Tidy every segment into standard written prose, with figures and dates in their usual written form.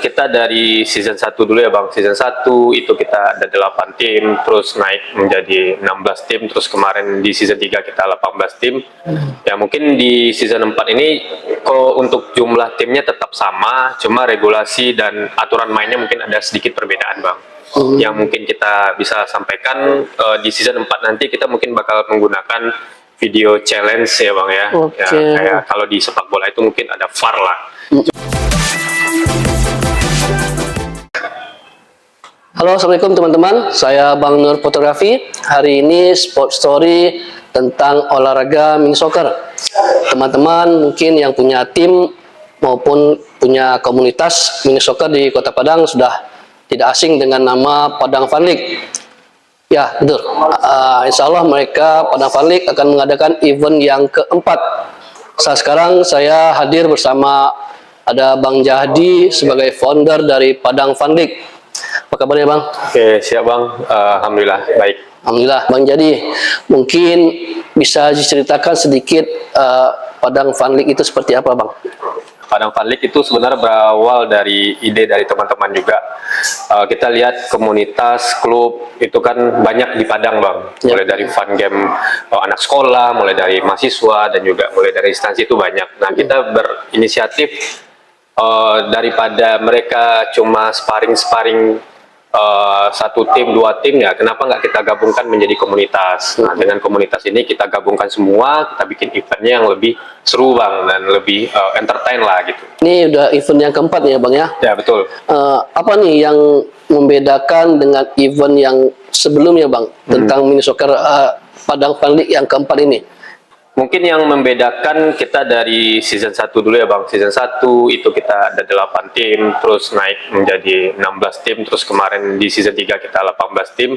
Kita dari season 1 dulu ya Bang. Season 1 itu kita ada 8 tim, terus naik menjadi 16 tim, terus kemarin di season 3 kita 18 tim. Ya mungkin di season 4 ini kok untuk jumlah timnya tetap sama, cuma regulasi dan aturan mainnya mungkin ada sedikit perbedaan Bang. Yang mungkin kita bisa sampaikan di season 4 nanti kita mungkin bakal menggunakan video challenge ya Bang ya. Ya kayak kalau di sepak bola itu mungkin ada VAR lah. Halo, assalamualaikum teman-teman. Saya Bang Nur Fotografi. Hari ini sport story tentang olahraga mini soccer. Teman-teman mungkin yang punya tim maupun punya komunitas mini soccer di Kota Padang sudah tidak asing dengan nama Padang Fun League. Ya, betul. Insya Allah mereka Padang Fun League akan mengadakan event yang keempat. Saat sekarang saya hadir bersama ada Bang Jahdi sebagai founder dari Padang Fun League. Apa kabarnya Bang? Oke, siap Bang. Alhamdulillah, baik. Alhamdulillah. Bang Jadi, mungkin bisa diceritakan sedikit Padang Fun League itu seperti apa Bang? Padang Fun League itu sebenarnya berawal dari ide dari teman-teman juga. Kita lihat komunitas, klub, itu kan banyak di Padang Bang. Ya. Mulai dari fun game anak sekolah, mulai dari mahasiswa, dan juga mulai dari instansi itu banyak. Nah, kita berinisiatif daripada mereka cuma sparring-sparring satu tim, dua tim, ya kenapa nggak kita gabungkan menjadi komunitas. Nah, dengan komunitas ini kita gabungkan semua, kita bikin eventnya yang lebih seru Bang, dan lebih entertain lah gitu. Ini udah event yang keempat ya Bang ya? Ya betul. Apa nih yang membedakan dengan event yang sebelumnya Bang? Tentang mini soccer Padang Fun League yang keempat ini? Mungkin yang membedakan kita dari season 1 dulu ya Bang. Season 1 itu kita ada 8 tim, terus naik menjadi 16 tim, terus kemarin di season 3 kita 18 tim.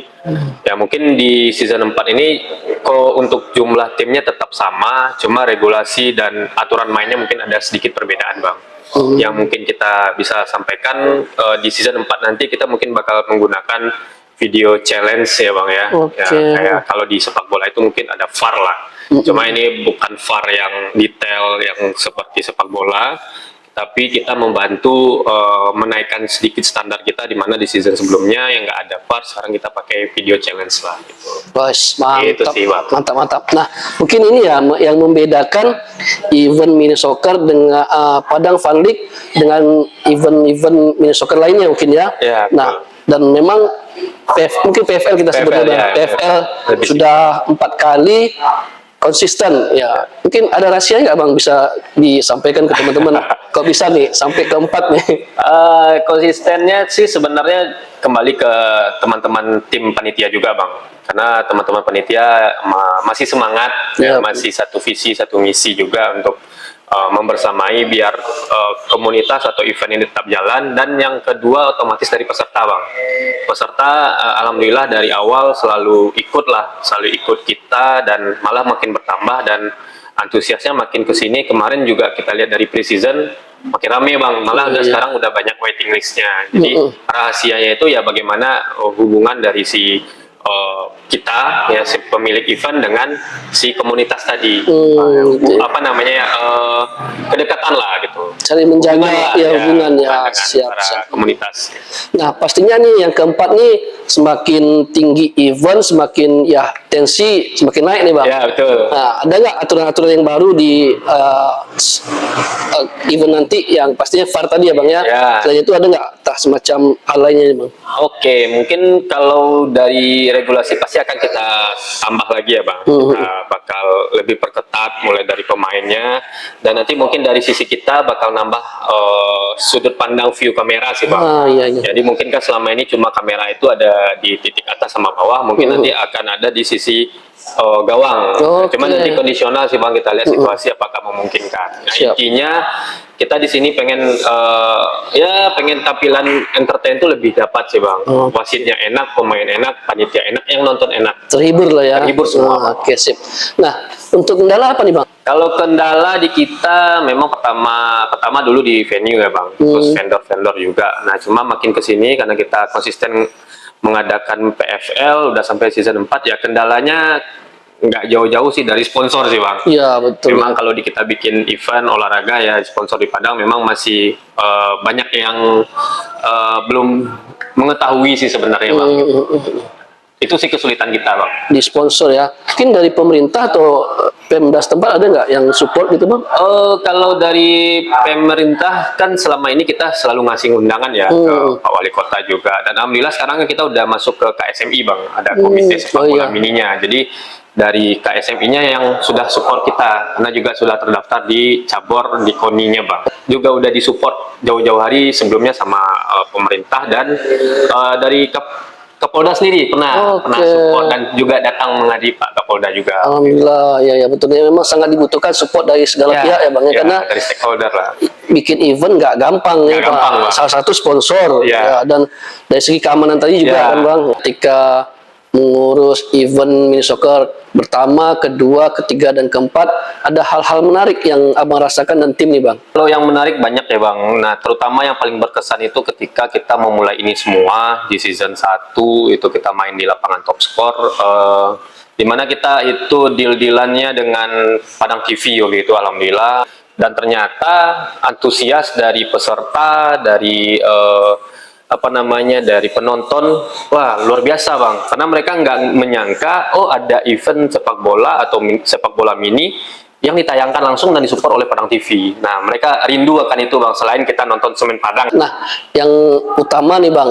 Ya mungkin di season 4 ini kok untuk jumlah timnya tetap sama, cuma regulasi dan aturan mainnya mungkin ada sedikit perbedaan Bang. Yang mungkin kita bisa sampaikan di season 4 nanti kita mungkin bakal menggunakan video challenge ya Bang ya. Ya kayak kalau di sepak bola itu mungkin ada VAR lah. Cuma ini bukan VAR yang detail yang seperti sepak bola, tapi kita membantu menaikkan sedikit standar kita, di mana di season sebelumnya yang nggak ada VAR, sekarang kita pakai video challenge lah gitu. Bos, mantap, Itu sih, Bang. mantap. Nah, mungkin ini ya yang membedakan event mini soccer dengan Padang Fun League dengan event-event mini soccer lainnya mungkin ya. Ya, nah, dan memang mungkin PFL kita sebutnya ya, PFL ya. sudah 4 kali konsisten ya. Mungkin ada rahasia nggak Bang bisa disampaikan ke teman-teman? Kok bisa nih sampai keempat nih? Konsistennya sih sebenarnya kembali ke teman-teman tim panitia juga Bang, karena teman-teman panitia masih semangat ya, masih satu visi satu misi juga untuk membersamai biar komunitas atau event ini tetap jalan. Dan yang kedua otomatis dari peserta Bang. Peserta alhamdulillah dari awal selalu ikut kita, dan malah makin bertambah dan antusiasnya makin kesini. Kemarin juga kita lihat dari pre-season makin rame Bang, malah sekarang udah banyak waiting listnya. Jadi rahasianya itu ya bagaimana hubungan dari si kita ya, si pemilik event dengan si komunitas tadi, apa namanya ya, kedekatan lah gitu, Cari menjaga hubungan ya, siap. Komunitas. Nah, pastinya nih yang keempat nih, semakin tinggi event semakin ya tensi semakin naik nih Bang. Ya betul. Nah, ada nggak aturan-aturan yang baru di event nanti yang pastinya VAR tadi ya Bang ya? Selain itu ada nggak semacam hal lainnya nih Bang? Oke, mungkin kalau dari regulasi pasti akan kita tambah lagi ya Bang. Kita bakal lebih perketat mulai dari pemainnya, dan nanti mungkin dari sisi kita bakal nambah sudut pandang view kamera sih Bang. Iya. Jadi mungkin kan selama ini cuma kamera itu ada di titik atas sama bawah, mungkin nanti akan ada di sisi gawang. Cuma nanti kondisional sih Bang, kita lihat situasi apakah memungkinkan. Nah, intinya kita di sini pengen pengen tampilan entertain itu lebih dapat sih Bang. Wasitnya enak, pemain enak, panitia enak, yang nonton enak. Terhibur lah ya. Terhibur semua. Oke, sip. Nah, untuk kendala apa nih Bang? Kalau kendala di kita memang pertama dulu di venue ya Bang. Terus vendor-vendor juga. Nah, cuma makin kesini karena kita konsisten mengadakan PFL udah sampai season 4 ya, kendalanya nggak jauh-jauh sih dari sponsor sih bang. Iya betul. Memang kalau kita bikin event olahraga ya sponsor di Padang memang masih banyak yang belum mengetahui sih sebenarnya bang. Itu sih kesulitan kita bang. Di sponsor ya. Mungkin dari pemerintah atau Pemda setempat ada nggak yang support gitu bang? Kalau dari pemerintah kan selama ini kita selalu ngasih undangan ya ke Pak Wali Kota juga, dan alhamdulillah sekarang kita udah masuk ke KSMI bang, ada komite sepak bola mininya. Jadi dari KSMI-nya yang sudah support kita, karena juga sudah terdaftar di cabur di KONI-nya bang. Juga udah disupport jauh-jauh hari sebelumnya sama pemerintah, dan dari Kapolda sendiri pernah support dan juga datang menghadiri Pak Kapolda juga. Alhamdulillah, ya betul. Memang sangat dibutuhkan support dari segala pihak ya bang, karena dari stakeholder lah. Bikin event nggak gampang ya Pak. Salah satu sponsor ya, dan dari segi keamanan tadi juga kan bang, ketika mengurus event mini soccer pertama, kedua, ketiga, dan keempat, ada hal-hal menarik yang abang rasakan dan tim nih bang? Kalau yang menarik banyak ya bang. Nah terutama yang paling berkesan itu ketika kita memulai ini semua di season 1 itu kita main di lapangan Top Skor, dimana kita itu deal-dealannya dengan Padang TV waktu itu alhamdulillah, dan ternyata antusias dari peserta, dari dari penonton, wah luar biasa bang, karena mereka nggak menyangka ada event sepak bola atau sepak bola mini yang ditayangkan langsung dan disupport oleh Padang TV. Nah mereka rindu akan itu bang, selain kita nonton Semen Padang. Nah yang utama nih bang,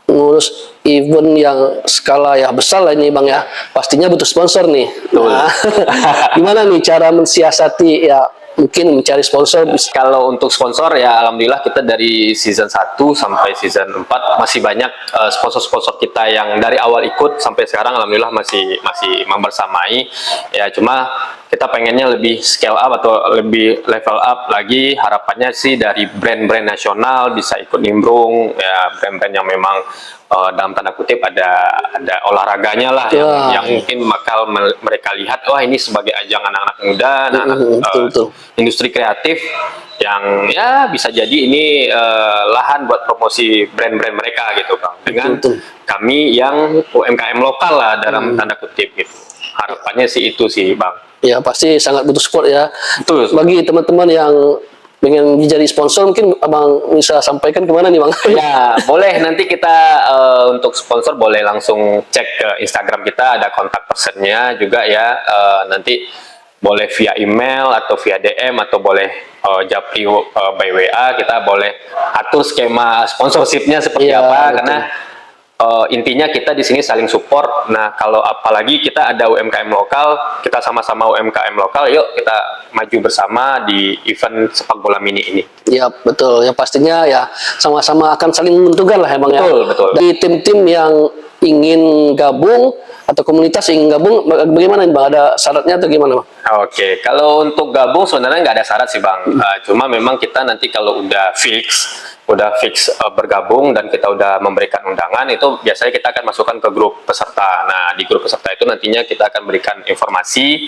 ngurus event yang skala ya besar lah ini bang ya, pastinya butuh sponsor nih. Nah, gimana nih cara mensiasati ya, mungkin mencari sponsor? Kalau untuk sponsor ya alhamdulillah kita dari season 1 sampai season 4 masih banyak sponsor-sponsor kita yang dari awal ikut sampai sekarang alhamdulillah masih membersamai ya. Cuma kita pengennya lebih scale up atau lebih level up lagi, harapannya sih dari brand-brand nasional bisa ikut nimbrung ya, brand-brand yang memang dalam tanda kutip ada olahraganya lah, yang mungkin bakal mereka lihat, wah ini sebagai ajang anak-anak muda, industri kreatif yang ya bisa jadi ini lahan buat promosi brand-brand mereka gitu bang, dengan kami yang UMKM lokal lah dalam tanda kutip gitu. Harapannya sih itu sih bang. Ya pasti sangat butuh support ya. Betul. Bagi teman-teman yang pengen jadi sponsor, mungkin abang bisa sampaikan kemana nih bang? Ya boleh, nanti kita untuk sponsor boleh langsung cek ke Instagram kita, ada kontak personnya juga ya. Nanti boleh via email atau via DM atau boleh japri by WA, kita boleh atur skema sponsorshipnya seperti apa, karena intinya kita di sini saling support. Nah kalau apalagi kita ada UMKM lokal, kita sama-sama UMKM lokal, yuk kita maju bersama di event sepak bola mini ini. Ya betul, ya pastinya ya sama-sama akan saling menguntungkan lah emang ya. Betul. Dari tim-tim yang ingin gabung atau komunitas ingin gabung, bagaimana nih bang? Ada syaratnya atau gimana bang? Oke, kalau untuk gabung sebenarnya nggak ada syarat sih bang. Cuma memang kita nanti kalau udah fix bergabung dan kita udah memberikan undangan, itu biasanya kita akan masukkan ke grup peserta. Nah di grup peserta itu nantinya kita akan berikan informasi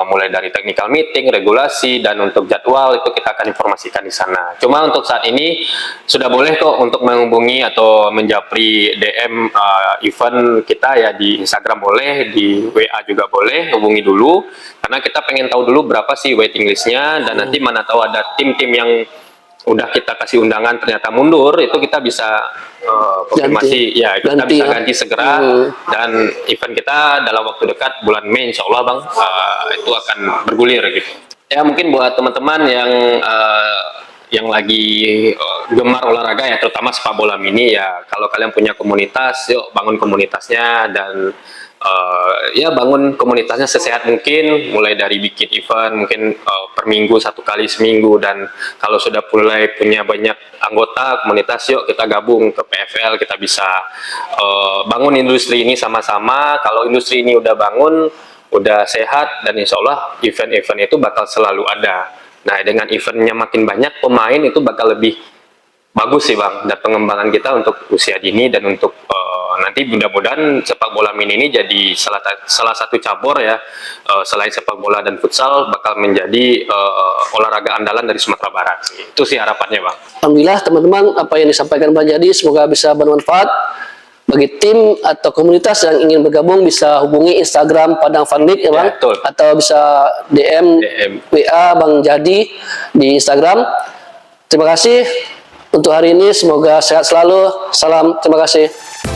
mulai dari technical meeting, regulasi, dan untuk jadwal itu kita akan informasikan di sana. Cuma untuk saat ini sudah boleh kok untuk menghubungi atau menjapri DM event kita ya, di Instagram boleh, di WA juga boleh, hubungi dulu karena kita pengen tahu dulu berapa sih waiting listnya, dan nanti mana tahu ada tim-tim yang udah kita kasih undangan ternyata mundur, itu kita bisa konfirmasi ya, kita bisa ganti segera. Dan event kita dalam waktu dekat bulan Mei insya Allah bang, itu akan bergulir gitu ya. Mungkin buat teman-teman yang lagi gemar olahraga ya, terutama sepak bola mini ya, kalau kalian punya komunitas, yuk bangun komunitasnya, dan ya bangun komunitasnya sesehat mungkin, mulai dari bikin event mungkin per minggu 1 kali seminggu, dan kalau sudah mulai punya banyak anggota komunitas, yuk kita gabung ke PFL, kita bisa bangun industri ini sama-sama. Kalau industri ini udah bangun, udah sehat, dan insya Allah event-event itu bakal selalu ada. Nah dengan eventnya makin banyak, pemain itu bakal lebih bagus sih bang, dan pengembangan kita untuk usia dini, dan untuk nanti mudah-mudahan sepak bola mini ini jadi salah satu cabur ya, selain sepak bola dan futsal bakal menjadi olahraga andalan dari Sumatera Barat. Itu sih harapannya bang. Alhamdulillah teman-teman, apa yang disampaikan Bang Jadi semoga bisa bermanfaat Bagi tim atau komunitas yang ingin bergabung bisa hubungi Instagram Padang Fun League ya Bang, Ya, betul. atau bisa DM WA Bang Jadi di Instagram. Terima kasih untuk hari ini, semoga sehat selalu. Salam, terima kasih.